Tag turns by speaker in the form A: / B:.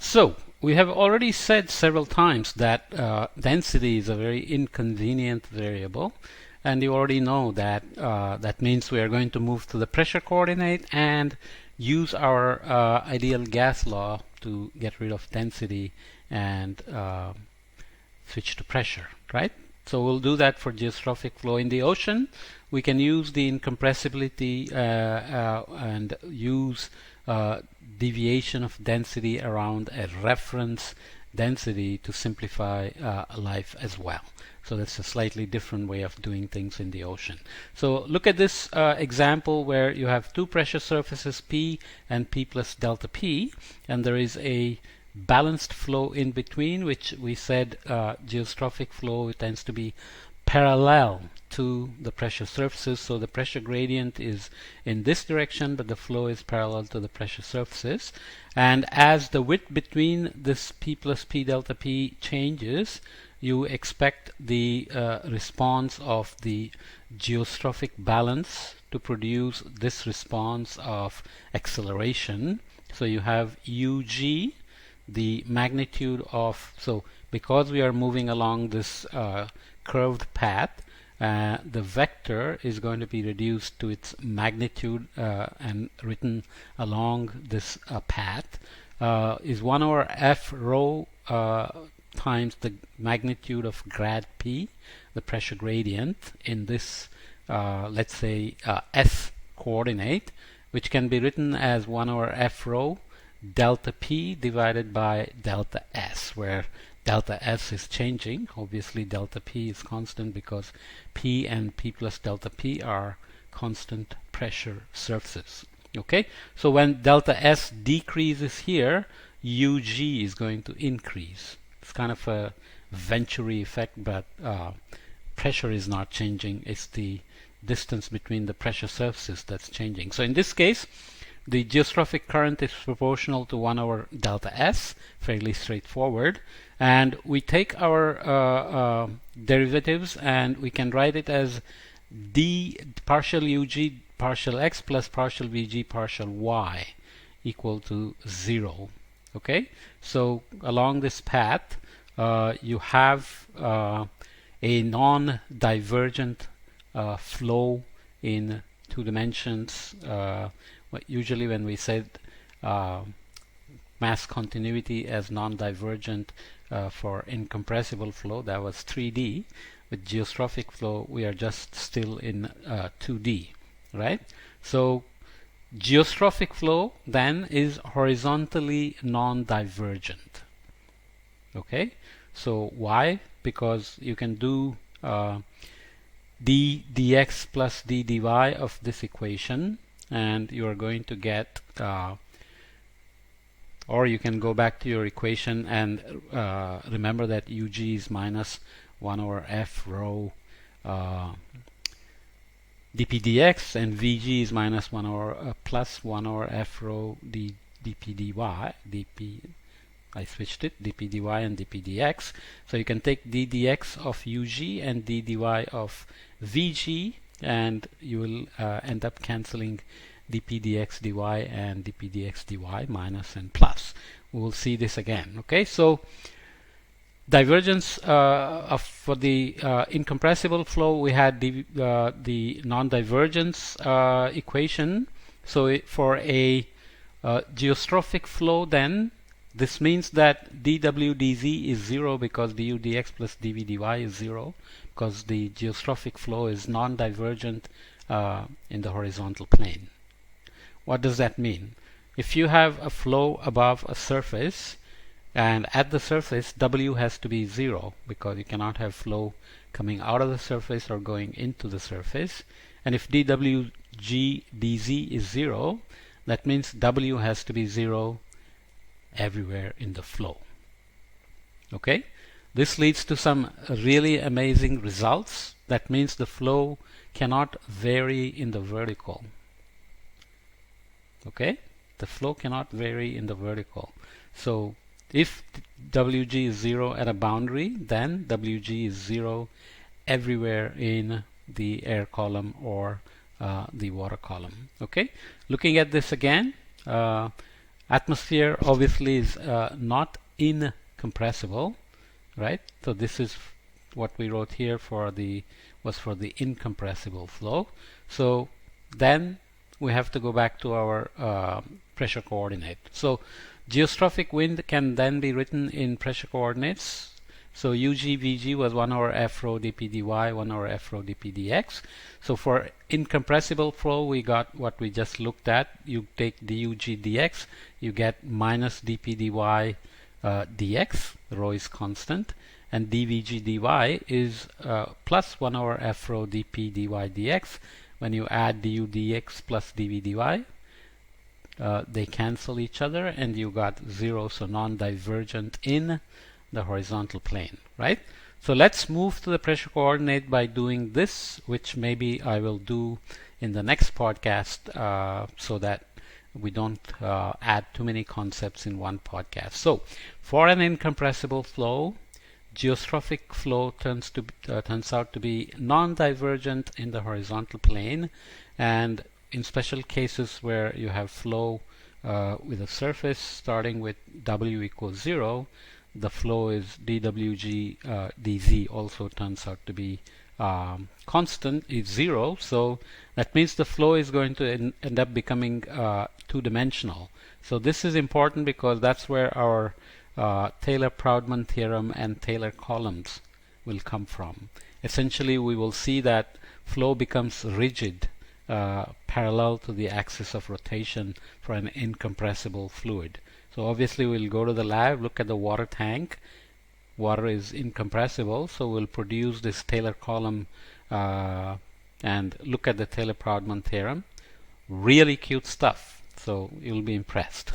A: So we have already said several times that density is a very inconvenient variable, and you already know that that means we are going to move to the pressure coordinate and use our ideal gas law to get rid of density and switch to pressure, right? So we'll do that for geostrophic flow in the ocean. We can use the incompressibility and use deviation of density around a reference density to simplify life as well. So that's a slightly different way of doing things in the ocean. So look at this example where you have two pressure surfaces P and P plus delta P, and there is a balanced flow in between, which we said geostrophic flow tends to be parallel to the pressure surfaces. So the pressure gradient is in this direction, but the flow is parallel to the pressure surfaces. And as the width between this P plus P delta P changes, you expect the response of the geostrophic balance to produce this response of acceleration. So you have UG, the magnitude of, so because we are moving along this curved path, the vector is going to be reduced to its magnitude and written along this path is 1 over F rho times the magnitude of grad P, the pressure gradient in this let's say S coordinate, which can be written as 1 over F rho delta P divided by delta S, where delta S is changing. Obviously delta P is constant because P and P plus delta P are constant pressure surfaces. Okay, so when delta S decreases here, UG is going to increase. It's kind of a Venturi effect, but pressure is not changing. It's the distance between the pressure surfaces that's changing. So in this case, the geostrophic current is proportional to 1 over delta S, fairly straightforward. And we take our derivatives and we can write it as d partial UG partial X plus partial VG partial Y equal to 0. Okay, so along this path you have a non-divergent flow in 2 dimensions. Usually when we said mass continuity as non-divergent for incompressible flow, that was 3D. With geostrophic flow, we are just still in 2D, right? So geostrophic flow then is horizontally non-divergent. Okay, so why? Because you can do d dx plus d dy of this equation, and you are going to get or you can go back to your equation and remember that UG is minus 1 over F rho dp dx, and VG is minus 1 over plus 1 over F rho dp dy dp. I switched it, dp dy and dp dx. So you can take d dx of UG and d dy of VG, and you will end up cancelling dp dx dy and dp dx dy, minus and plus. We will see this again. Okay, so divergence for the incompressible flow, we had the non-divergence equation. So for a geostrophic flow, then this means that dw dz is 0 because du dx plus dv dy is 0, because the geostrophic flow is non-divergent in the horizontal plane. What does that mean? If you have a flow above a surface, and at the surface W has to be 0 because you cannot have flow coming out of the surface or going into the surface. And if dwg dz is 0, that means W has to be 0 everywhere in the flow. Okay, this leads to some really amazing results. That means the flow cannot vary in the vertical. Okay, the flow cannot vary in the vertical. So if WG is 0 at a boundary, then WG is 0 everywhere in the air column or the water column. Okay, looking at this again, Atmosphere obviously is not incompressible, right? So this is what we wrote here was for the incompressible flow. So then we have to go back to our pressure coordinate. So geostrophic wind can then be written in pressure coordinates. So UG was 1 over F rho dP dy, 1 over F rho dP dx. So for incompressible flow, we got what we just looked at. You take dUg dx, you get minus dP dy dx, rho is constant, and dVg dy is plus 1 over F rho dP dy dx. When you add du dx plus dV dy, they cancel each other and you got 0, so non-divergent in the horizontal plane, right? So let's move to the pressure coordinate by doing this, which maybe I will do in the next podcast so that we don't add too many concepts in one podcast. So for an incompressible flow, geostrophic flow turns out to be non-divergent in the horizontal plane, and in special cases where you have flow with a surface starting with W equals 0, the flow is dWg dz also turns out to be constant, is 0. So that means the flow is going to end up becoming two-dimensional. So this is important because that's where our Taylor-Proudman theorem and Taylor columns will come from. Essentially, we will see that flow becomes rigid parallel to the axis of rotation for an incompressible fluid. So obviously we'll go to the lab, look at the water tank. Water is incompressible, so we'll produce this Taylor column and look at the Taylor-Proudman theorem. Really cute stuff, so you'll be impressed.